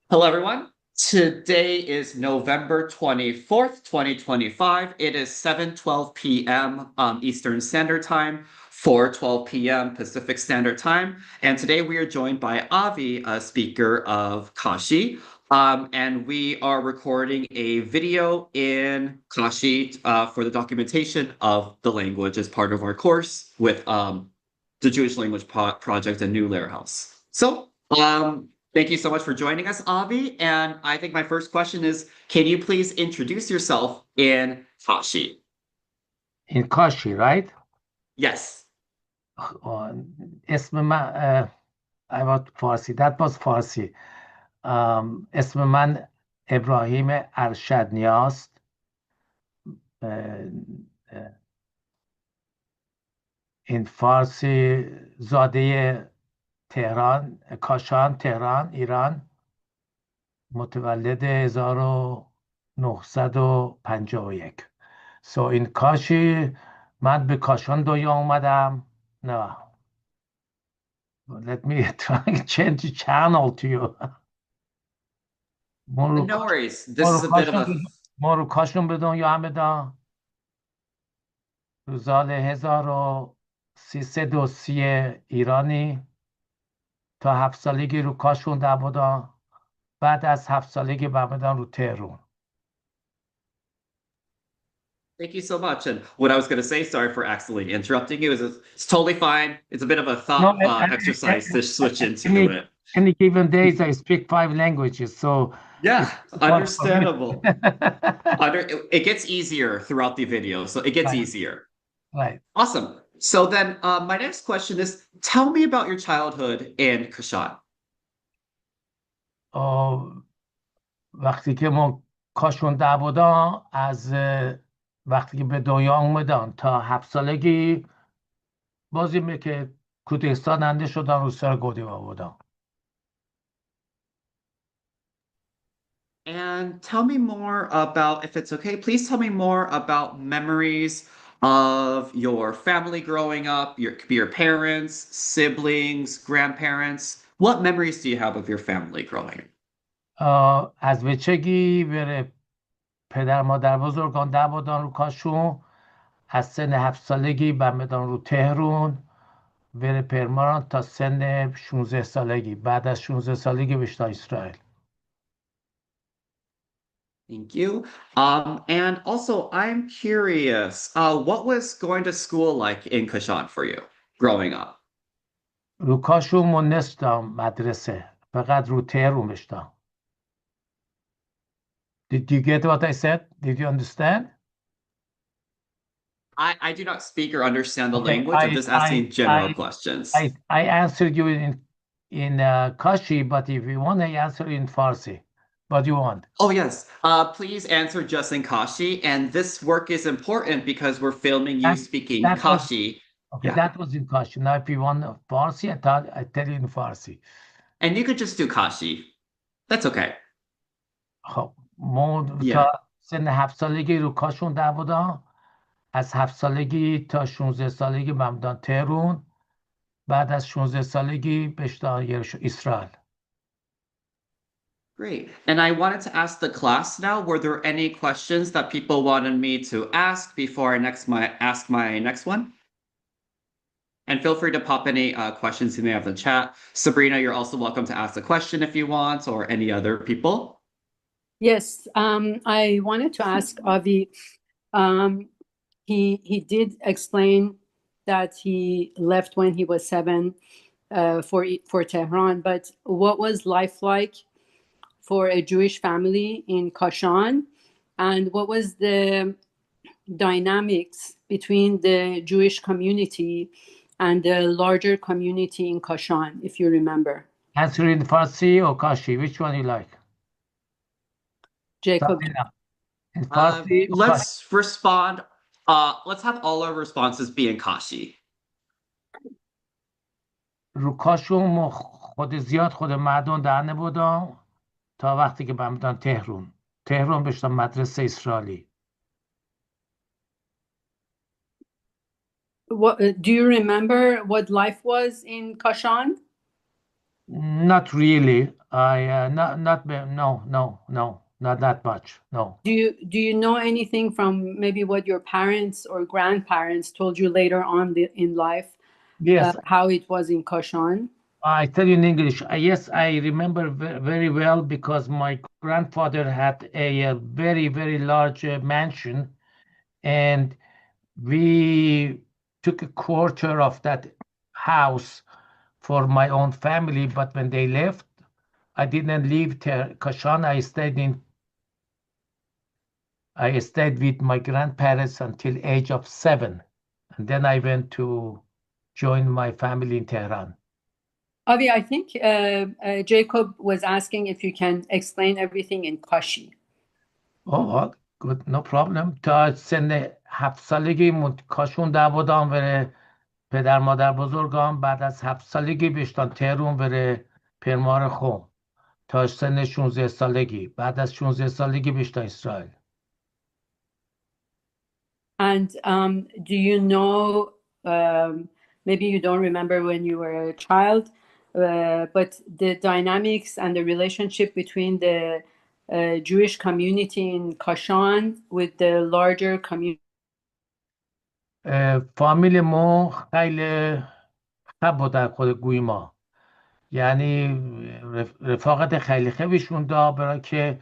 Hello, everyone. Today is November 24th, 2025. It is 7:12 p.m. Eastern Standard Time, 4:12 p.m. Pacific Standard Time. And today we are joined by Avi, a speaker of Kashi. And we are recording a video in Kashi for the documentation of the language as part of our course with the Jewish Language Project and New Lair House. Thank you so much for joining us, Avi. And I think my first question is, can you please introduce yourself in Fashi? In Kashi, right? Yes. اسم من I was فارسی that was فارسی. اسم من ابراهیم ارشدنیاست. این فارسی زاده تهران، کاشان، تهران، ایران، متولد 1951. So in کاشی من به کاشان دنیا اومدم. نه let me try and change the channel to you. ما رو No کاش worries. ما This رو is a bit of کاشون a ما رو کاشون به دنیا آمدن تو سال 1330 ایرانی. تا 7 سالگی رو کاشون در بودن. بعد از 7 سالگی آمدن رو تهران. thank you so much. And what I was going to say, sorry for accidentally interrupting you, is it's totally fine. It's a bit of a No, thought exercise to switch into any it. any given days I speak 5 languages, so Yeah, it's hard for me. understandable. It gets easier throughout the video, so it gets Right, easier. right. Awesome. So then, my next question is, tell me about your childhood in Kashan. آه، وقتی که ما کاشون در بودن از وقتی که به دنیا اومدن تا 7 سالگی بازی که کوتهستان انده شدن رو سر گودی بودن. And tell me more about, if it's okay, please tell me more about memories of your family growing up, your parents, siblings, grandparents. What memories do you have of your family growing up? از بچگی بره پدر مادر بزرگان در بودن رو کاشون. از سن 7 سالگی بمدان رو تهرون بره پرماران تا سن 16 سالگی. بعد از 16 سالگی بشتا اسرائیل. Thank you. And also, I'm curious, what was going to school like in Kashan for you growing up? رو کاشون ما نستم مدرسه، فقط رو تهرون بشتم. Did you get what I said? Did you understand? I do not speak or understand the Okay, language. I'm just asking general questions. I answered you in Kashi, but if you want, I answer in Farsi. What do you want? Oh, yes. Please answer just in Kashi. And this work is important because we're filming you That speaking that was Kashi. okay. Yeah. That was in Kashi. Now, if you want Farsi, I tell you in Farsi. And you could just do Kashi. That's okay. خب ما تا Yeah. سن 7 سالگی رو کاشون در بودم. از 7 سالگی تا 16 سالگی بمدان تهرون. بعد از 16 سالگی بشتم اسرائیل. Great. And I wanted to ask the class now, were there any questions that people wanted me to ask before I ask my next one? And feel free to pop any questions you may have in the chat. Sabrina, you're also welcome to ask a question if you want, or any other people. Yes, I wanted to ask Avi. He did explain that he left when he was 7 for Tehran, but what was life like for a Jewish family in Kashan, and what was the dynamics between the Jewish community and the larger community in Kashan, if you remember? Answer in Farsi or Kashi, which one you like? Jacob. Sabina, in Farsi or Kashi? Let's respond. Let's have all our responses be in Kashi. رو کاشون خود زیاد خود مردم در نبودم تا وقتی که بمدان تهرون بشتم مدرسه اسرائیلی. What do you remember what life was in Kashan? Not really. No, not that much. No. Do you know anything from maybe what your parents or grandparents told you later on in life, Yes, how it was in Kashan? I tell you in English. Yes, I remember very well because my grandfather had a very, very large mansion, and we took a quarter of that house for my own family. But when they left, I didn't leave Kashan. I stayed with my grandparents until age of 7, and then I went to join my family in Tehran. Avi, I think Jacob was asking if you can explain everything in Kashi. good, no problem. تا سن 7 سالگی کاشون دعوادان بره پدر مادر بزرگم بعد از 7 سالگی بشتن تهرون بره پرمار خوم تا سن 16 سالگی بعد از 16 سالگی بشتن اسرائیل. And do you know, maybe you don't remember when you were a child, but the dynamics and the relationship between the Jewish community in Kashan with the larger community? فامیل ما خیلی خب بودن خود گویما، یعنی رفاقت خیلی خوبشون دا برای که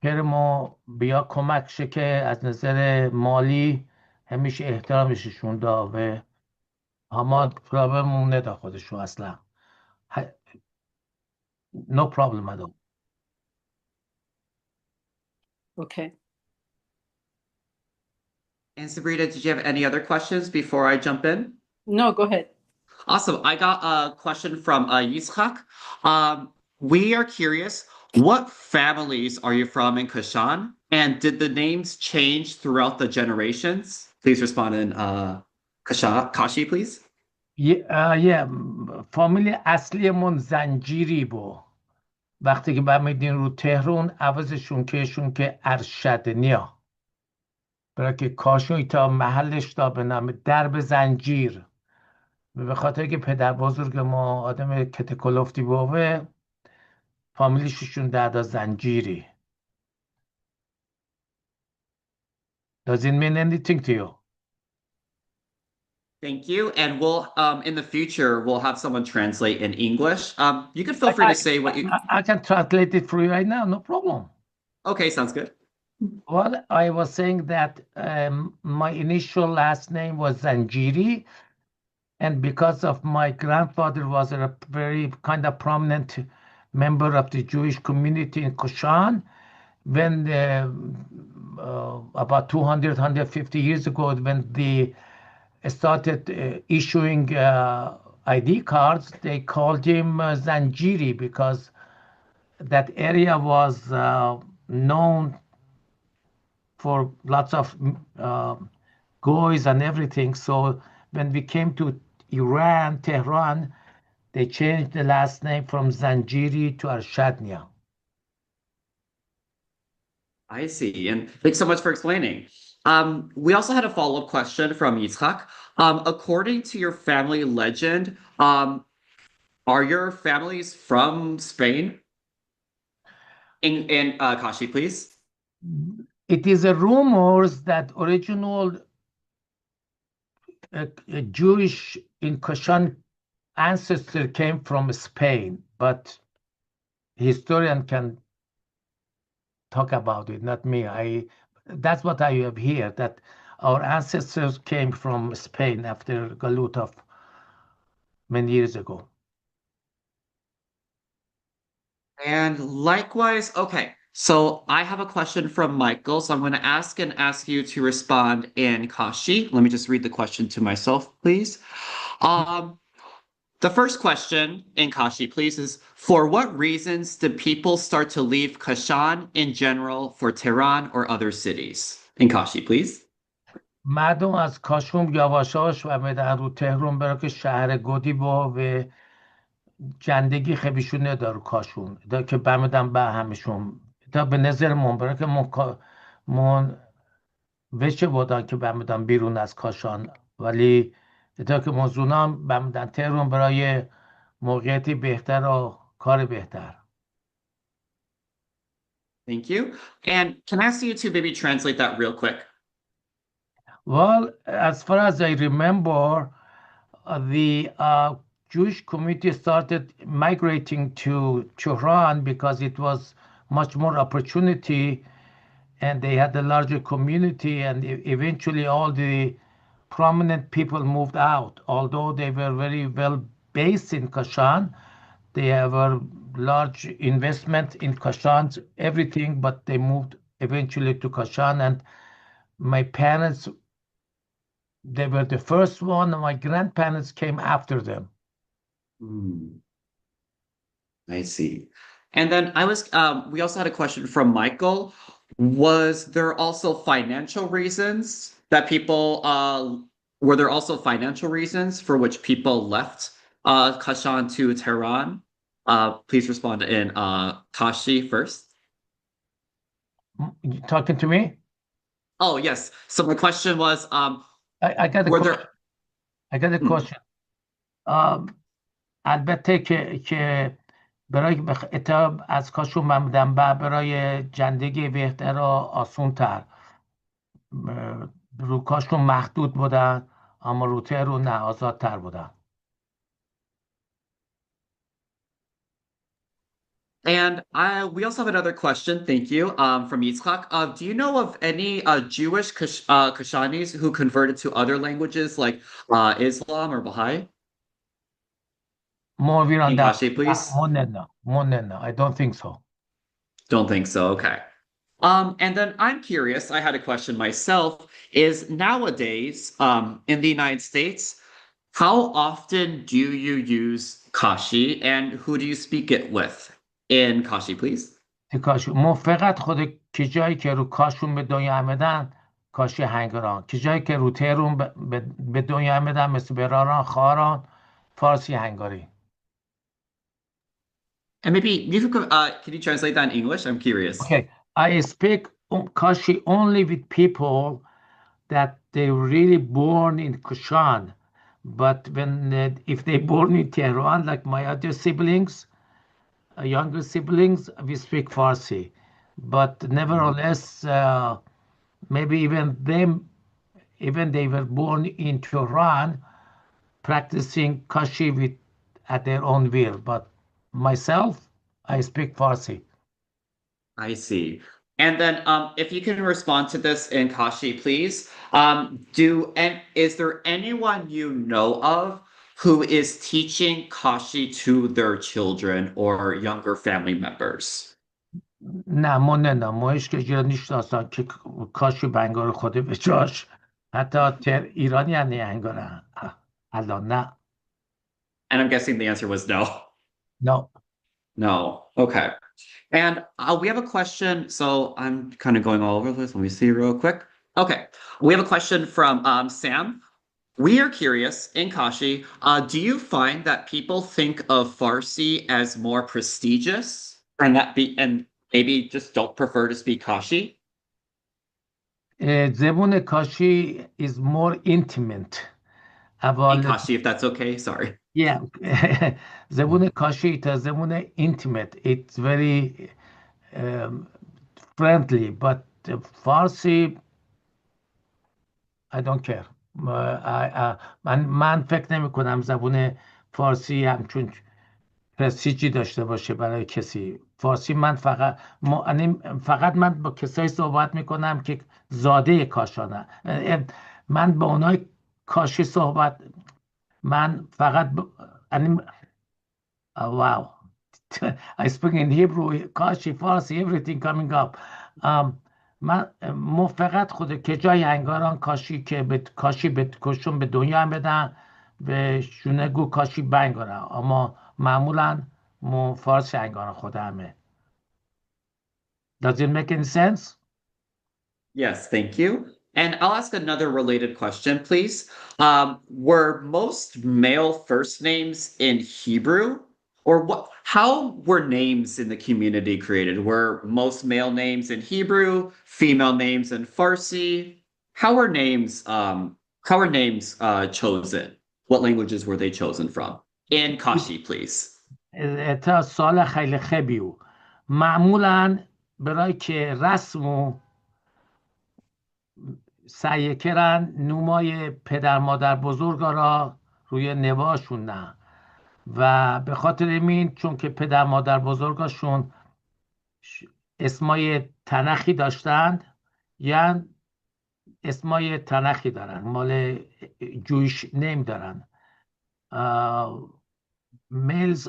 پر ما بیا کمک شه که از نظر مالی همیشه احترامششون دا و همه پرابلم ندا خودشو اصلا. No problem at all. Okay. And Sabrina, did you have any other questions before I jump in? No, go ahead. Awesome. I got a question from Yitzhak. We are curious, what families are you from in Kashan? And did the names change throughout the generations? Please respond in Kashi, please. فامیلی اصلیمون زنجیری بود. وقتی که برمیدین رو تهرون عوضشون که ارشدنیا برای که کاشون تا محلش دا به نام درب زنجیر به خاطر که پدر بزرگ ما آدم کتکلفتی بوده فامیلیشون دادا زنجیری. Does it mean anything to you? Thank you. And we'll in the future we'll have someone translate in English. You can feel free to say what you I can translate it for you right now, no problem. Okay, sounds good. Well, I was saying that my initial last name was Zanjiri, and because of my grandfather was a very kind of prominent member of the Jewish community in Kashan, when about 200, 150 years ago, when they started issuing ID cards, they called him Zanjiri because that area was known for lots of goys and everything. So when we came to Iran, Tehran, they changed the last name from Zanjiri to Arshadnia. I see. And thanks so much for explaining. We also had a follow-up question from Yitzhak. According to your family legend, are your families from Spain? In Kashi, please. It is a rumors that original Jewish in Kashan ancestor came from Spain, but historian can talk about it, not me. That's what I have heard, that our ancestors came from Spain after Galut of many years ago. And likewise, okay. So I have a question from Michael. So I'm going to ask you to respond in Kashi. Let me just read the question to myself, please. The first question in Kashi, please, is for what reasons did people start to leave Kashan in general for Tehran or other cities? In Kashi, please. مردم از کاشون یواشاش و میدن رو تهران برای که شهر گودی با و جندگی خیلیشون نداره کاشون دا که برمیدن به همشون دا به نظر من برای که من وچه بودن که برمیدن بیرون از کاشان ولی دا که موضوعان برمیدن تهران برای موقعیتی بهتر و کار بهتر. Thank you. And can I ask you to maybe translate that real quick? Well, as far as I remember, the Jewish community started migrating to Tehran because it was much more opportunity and they had a larger community, and eventually all the prominent people moved out. Although they were very well based in Kashan, they have a large investment in Kashan, everything, but they moved eventually to Kashan. And my parents, they were the first one, and my grandparents came after them. I see. And then we also had a question from Michael. Was there also financial reasons that were there also financial reasons for which people left Kashan to Tehran? Please respond in Kashi first. You talking to me? Oh, yes. So my question was, I got a were question. there I got a question. البته که برای اطلاع از کاشون من بودم برای زندگی بهتر و آسونتر رو کاشون محدود بودن، اما رو تهران نه، آزادتر بودن. And we also have another question, thank you, from Yitzhak. Do you know of any Jewish Kashanis who converted to other languages like Islam or Baha'i? More on In that. Kashi, please. No, I don't think so. Don't think so, okay. And then I'm curious, I had a question myself, is nowadays in the United States, how often do you use Kashi and who do you speak it with? In Kashi, please. کاشی ما فقط خود کجایی که رو کاشون به دنیا آمدن کاشی هنگران، کجایی که رو تهران به دنیا آمدن مثل براران، خاران، فارسی هنگاری. And maybe you could, can you translate that in English? I'm curious. Okay, I speak Kashi only with people that they really born in Kashan, but when if they born in Tehran, like my other siblings, younger siblings, we speak Farsi. But nevertheless, maybe even they were born in Tehran, practicing Kashi at their own will. But myself, I speak Farsi. I see. And then if you can respond to this in Kashi, please. Is there anyone you know of who is teaching Kashi to their children or younger family members? نه ما هیچ که نیشناسم که کاشی بنگار خوده به جاش حتی ایرانی هم انگارن الان نه. And I'm guessing the answer was no. No. No. Okay. And we have a question. So I'm kind of going all over this. Let me see real quick. Okay. We have a question from Sam. We are curious in Kashi. Do you find that people think of Farsi as more prestigious and maybe just don't prefer to speak Kashi? زبون کاشی is more intimate. In Kashi, if that's okay. Sorry. Yeah. زبون کاشی is زبون intimate. It's very friendly. But Farsi, I don't care. من فکر نمی کنم زبون فارسی همچون پرستیجی داشته باشه برای کسی. فارسی من فقط من با کسایی صحبت میکنم که زاده کاشانه. من با اونای کاشی صحبت من فقط wow. I speak in Hebrew, Kashi, Farsi, everything coming up. ما فقط خود کجای هنگاران کاشی که به کاشی به کشون به دنیا بدن به شونگو کاشی بنگارن اما معمولا مو فارسی هنگاران خود همه. Does it make any sense? Yes, thank you. And I'll ask another related question, please. Were most male first names in Hebrew? Or how were names in the community created? Were most male names in Hebrew, female names in Farsi? How were names chosen? What languages were they chosen from? in Kashi, please. تا سال خیلی خبیو معمولا برای که رسمو سعی کردن نمای پدر مادر بزرگا را روی نواشون نه و به خاطر این چون که پدر مادر بزرگاشون اسمای تنخی داشتند یا اسمای تنخی دارن مال جویش نیم دارن میلز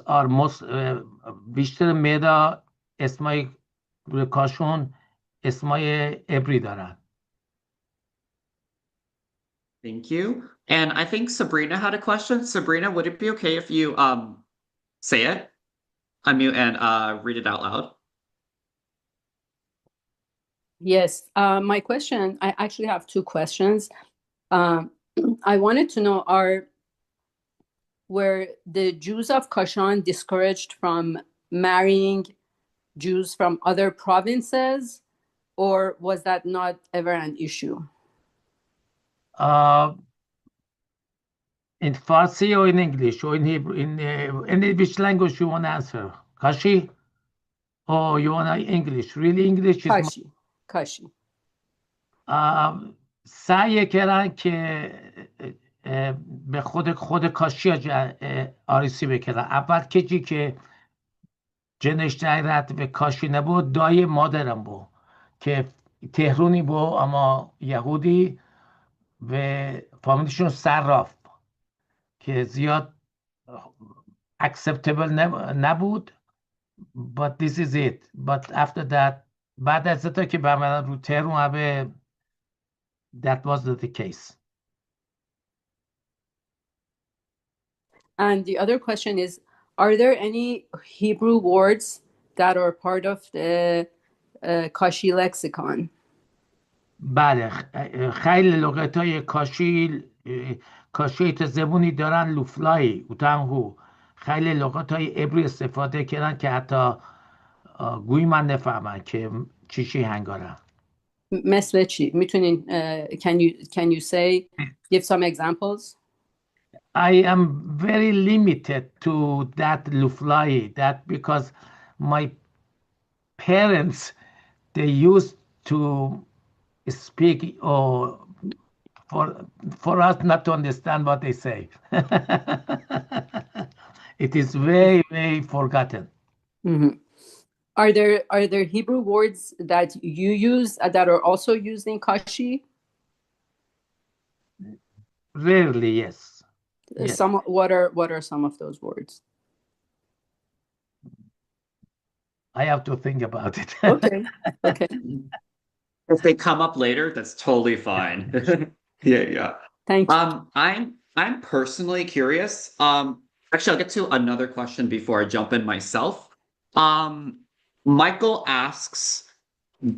بیشتر میدا اسمای کاشون اسمای عبری دارن. Thank you. And I think Sabrina had a question. Sabrina, would it be okay if you say it, unmute and read it out loud? Yes, my question, I actually have two questions. I wanted to know, were the Jews of Kashan discouraged from marrying Jews from other provinces, or was that not ever an issue? In Farsi or in English or in Hebrew, in which language you want to answer? Kashi? Or you want English? Really English is Kashi. سعی کردن که به خود کاشی آریسی بکردن. اول کسی که جنش دایرت به کاشی نبود دای مادرم بود که تهرونی بود اما یهودی و فامیلیشون صراف که زیاد acceptable نبود. But this is it. But after that بعد از تا که برمدن رو تهرون that was the case. And the other question is, are there any Hebrew words that are part of the Kashi lexicon? بله خیلی لغتای کاشی تا زبونی دارن لوفلای اوتنهو خیلی لغتای عبری استفاده کردن که حتی گوی من نفهمن که چی هنگارن. مثل چی؟ میتونین can you say, give some examples? I am very limited to that luflai, that because my parents, they used to speak or for us not to understand what they say. It is very, very forgotten. Mm-hmm. Are there Hebrew words that you use that are also used in Kashi? Rarely, yes. Yes. What are some of those words? I have to think about it. Okay. If they come up later, that's totally fine. Yeah. Thank you. I'm personally curious. Actually, I'll get to another question before I jump in myself. Michael asks,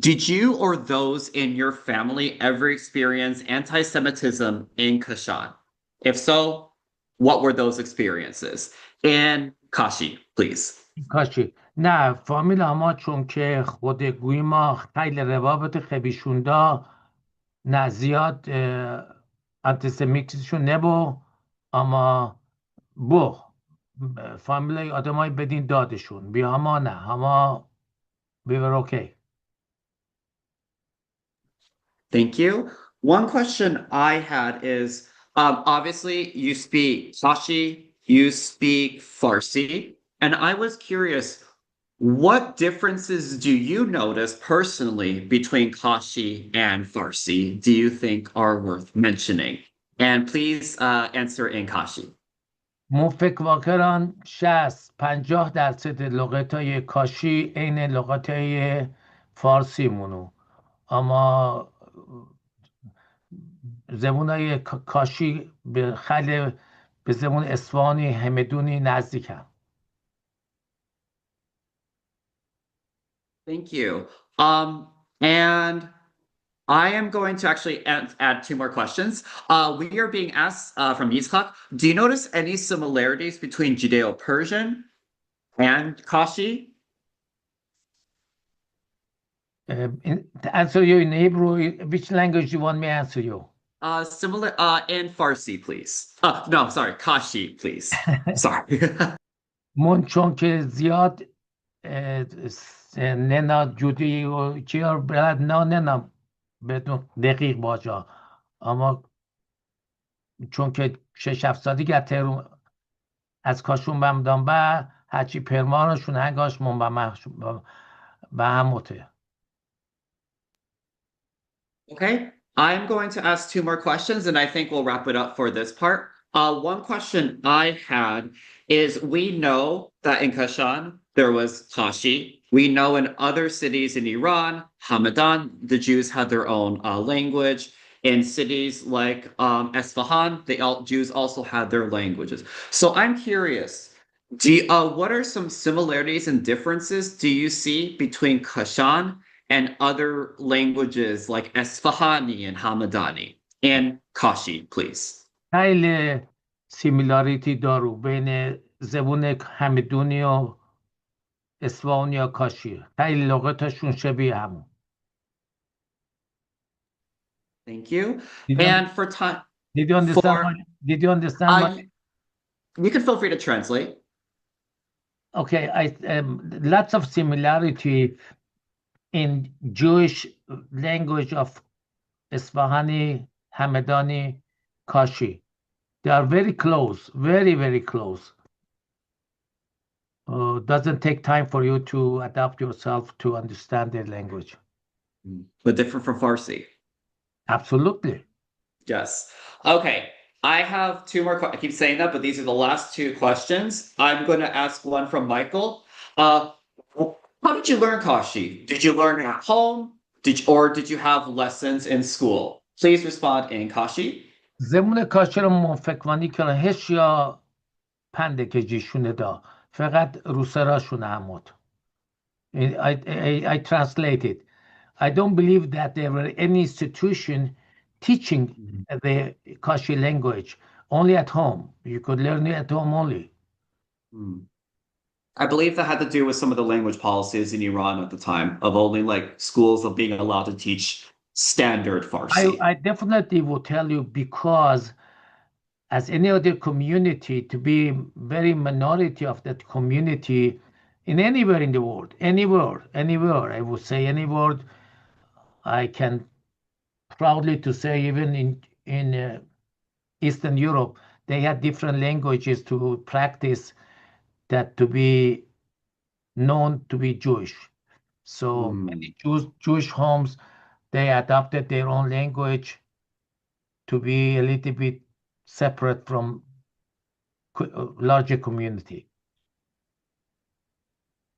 did you or those in your family ever experience anti-Semitism in Kashan? If so, what were those experiences? And Kashi, please. کاشی نه فامیل ما چون که خود گوی ما خیلی روابط خبیشون دا نه زیاد انتیسمیتیشون نبو اما فامیل آدمای بدین دادشون بی هما نه هما we were okay. Thank you. One question I had is, obviously you speak Kashi, you speak Farsi, and I was curious, what differences do you notice personally between Kashi and Farsi do you think are worth mentioning? And please answer in Kashi. من فکر واقعا 60-50% لغتای کاشی عین لغتای فارسی مونو اما زبونای کاشی خیلی به زبون اصفهانی همدونی نزدیکم. Thank you. And I am going to actually add two more questions. We are being asked from Yitzhak, do you notice any similarities between Judeo-Persian and Kashi? To answer you in Hebrew, which language you want me to answer you? Similar, in Farsi, please. No, sorry, Kashi, please. Sorry. من چون که زیاد ننا جودی و چیار بلد نه بدون دقیق باجا اما چون که 6-7 سالگی از تهران از کاشون بمدان به هرچی پرمانشون هنگاش من به هموته. Okay, I'm going to ask two more questions and I think we'll wrap it up for this part. One question I had is we know that in Kashan there was Kashi. We know in other cities in Iran, Hamadan, the Jews had their own language. In cities like Esfahan, the Jews also had their languages. So I'm curious, what are some similarities and differences do you see between Kashan and other languages like Esfahani and Hamadani and Kashi, please? خیلی سیمیلاریتی دارو بین زبون همدونی و اصفهانی یا کاشی. خیلی لغتشون شبیه همون. Thank you. Did you, And for time, did you understand? for Did you understand? you can feel free to translate. Okay, lots of similarity in Jewish language of Isfahani, Hamadani, Kashi. They are very close, very, very close. Doesn't take time for you to adapt yourself to understand their language. But different from Farsi. Absolutely. Yes. Okay. I have two more. I keep saying that, but these are the last two questions. I'm going to ask one from Michael. How did you learn Kashi? Did you learn at home? Or did you have lessons in school? Please respond in Kashi. زمون کاشی رو منفکوانی کنه هش یا پنده که جیشونه دا فقط روسراشونه هموت. I translated. I don't believe that there were any institution teaching the Kashi language, only at home. You could learn it at home only. I believe that had to do with some of the language policies in Iran at the time of only like schools of being allowed to teach standard Farsi. I definitely will tell you because as any other community, to be very minority of that community in anywhere in the world, anywhere, I would say any word, I can proudly to say even in Eastern Europe, they had different languages to practice that to be known to be Jewish. So many Jewish homes, they adopted their own language to be a little bit separate from larger community.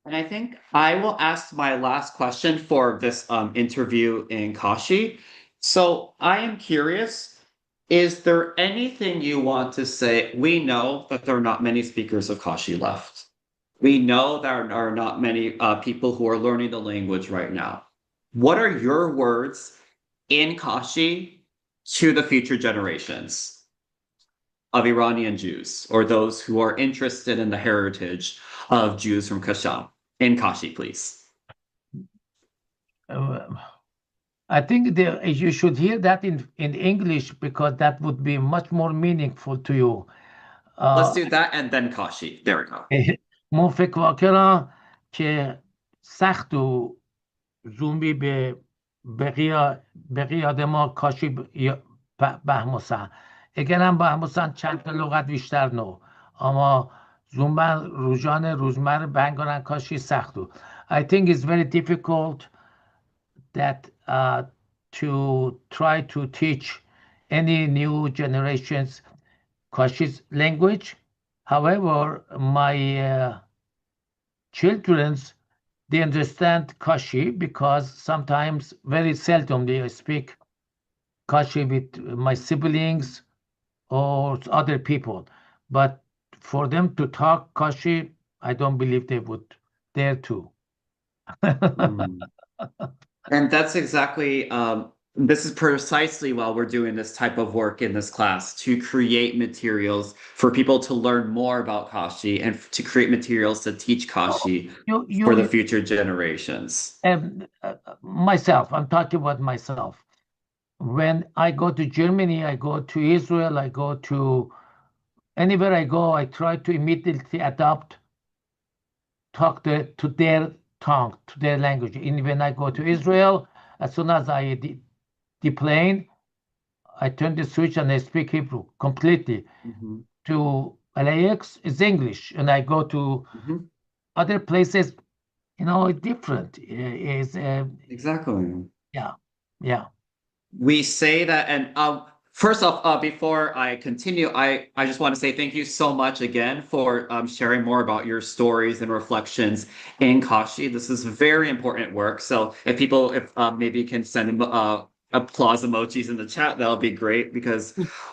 And I think I will ask my last question for this interview in Kashi. So I am curious, is there anything you want to say? We know that there are not many speakers of Kashi left. We know there are not many people who are learning the language right now. What are your words in Kashi to the future generations of Iranian Jews or those who are interested in the heritage of Jews from Kashan? In Kashi, please. I think you should hear that in English because that would be much more meaningful to you. Let's do that and then Kashi. There we go. من فکر واکنم که سخت و زومی به بقیه آدم کاشی بهموسن اگرم بهموسن چند تا لغت بیشتر نو اما زومبن روزان روزمره بنگارن کاشی سختو. I think it's very difficult that to try to teach any new generations Kashi's language. However, my children, they understand Kashi because sometimes, very seldom, they speak Kashi with my siblings or other people. But for them to talk Kashi, I don't believe they would dare to. And that's exactly, this is precisely why we're doing this type of work in this class, to create materials for people to learn more about Kashi and to create materials to teach Kashi for the future generations. Myself, I'm talking about myself. when I go to Germany, I go to Israel, I go to anywhere I go, I try to immediately talk to their tongue, to their language. And when I go to Israel, as soon as I deplane, I turn the switch and I speak Hebrew completely. Mhm. To LAX is English, and I go to Mhm. other places, it's different. Is Exactly. yeah. We say that, and first off, before I continue, I just want to say thank you so much again for sharing more about your stories and reflections in Kashi. This is very important work. So if people, if maybe you can send applause emojis in the chat, that'll be great because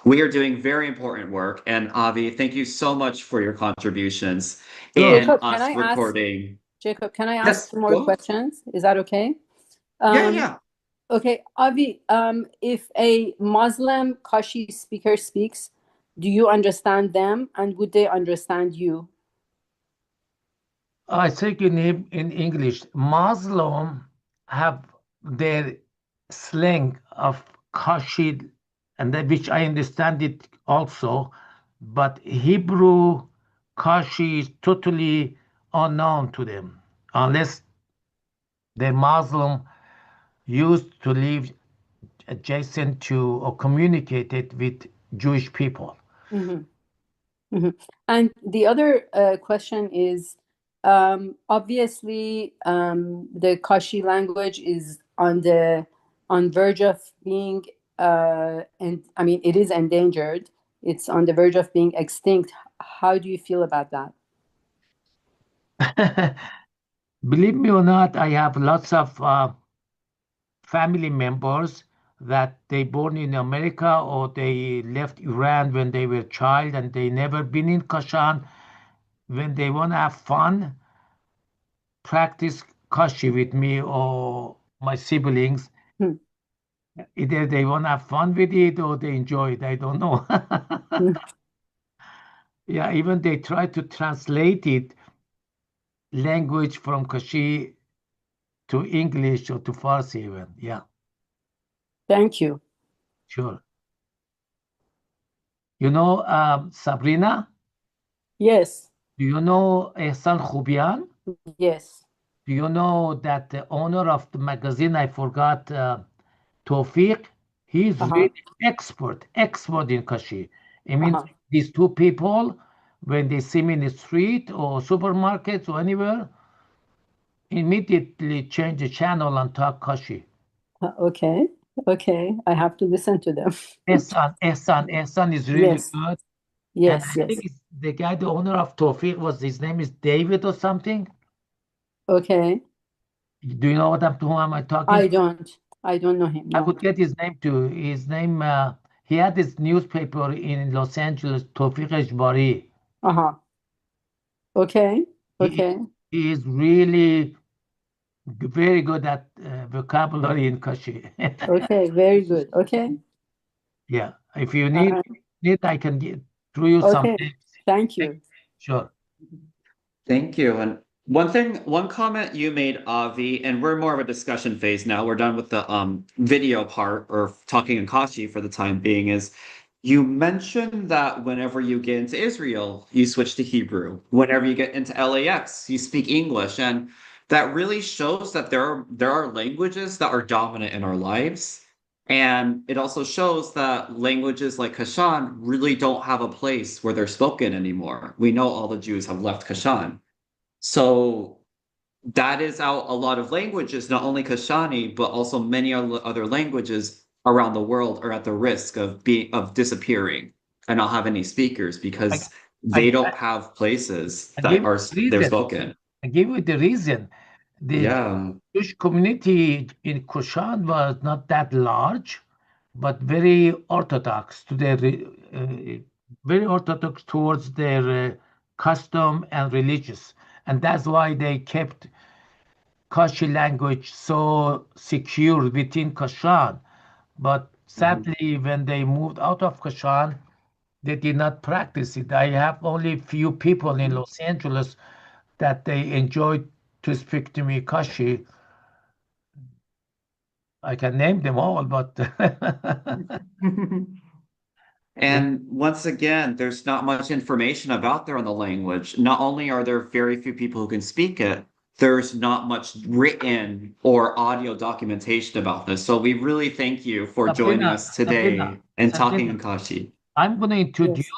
we are doing very important work. And Avi, thank you so much for your contributions Sure. in Jacob, can us I ask recording. Jacob, can I ask Yes, some more go. questions? Is that okay? Yeah, yeah. Okay, Avi, if a Muslim Kashi speaker speaks, do you understand them and would they understand you? I think in English, Muslim have their slang of Kashi, and which I understand it also, but Hebrew Kashi is totally unknown to them, unless they're Muslim used to live adjacent to or communicated with Jewish people. Mhm. Mhm. And the other question is, obviously, the Kashi language is on verge of being, and I mean, it is endangered. It's on the verge of being extinct. How do you feel about that? Believe me or not, I have lots of family members that they born in America or they left Iran when they were child and they never been in Kashan. When they want to have fun, practice Kashi with me or my siblings. Hmm. Either they want to have fun with it or they enjoy it. I don't know. Hmm. Yeah, even they try to translate it language from Kashi to English or to Farsi even. Yeah, Thank you. sure. Sabrina, Yes, do you know Ehsan Khubian? yes. Do you know that the owner of the magazine, I forgot, Tawfiq, he's Uh-huh. really expert in Kashi. I mean, Uh-huh. these two people, when they see me in the street or supermarkets or anywhere, immediately change the channel and talk Kashi. Okay. Okay. I have to listen to them. Ehsan is really Yes. good. And Yes. I Yes. think it's the guy, the owner of Tawfiq, his name is David or something. Okay. Do you know who am I talking? I don't know him. I No. could get his name too. His name, he had this newspaper in Los Angeles, Tawfiq Ejbari. Uh-huh. Okay. He, Okay. he is really very good at vocabulary in Kashi. Okay. Very good. Okay. Yeah, if you Uh, need, I can get through you some okay. names. Thank you. Sure. Thank you. And one comment you made, Avi, and we're more of a discussion phase now. We're done with the video part or talking in Kashi for the time being, is you mentioned that whenever you get into Israel, you switch to Hebrew. Whenever you get into LAX, you speak English. And that really shows that there are languages that are dominant in our lives. And it also shows that languages like Kashan really don't have a place where they're spoken anymore. We know all the Jews have left Kashan. So that is how a lot of languages, not only Kashani, but also many other languages around the world are at the risk of disappearing and not have any speakers I, because they I, don't have places I that give you are the they're reason. spoken. I give you the reason. The Yeah. Jewish community in Kushan was not that large, but very orthodox very orthodox towards their custom and religious, and that's why they kept Kashi language so secure within Kashan. But Mhm. sadly, when they moved out of Kashan, they did not practice it. I have only few people in Los Angeles that they enjoyed to speak to me Kashi. I can name them all, but And once again, there's not much information about there on the language. Not only are there very few people who can speak it, there's not much written or audio documentation about this. So we really thank you for joining Sabrina, us today Sabrina, and talking in Sabrina. Kashi. I'm going to introduce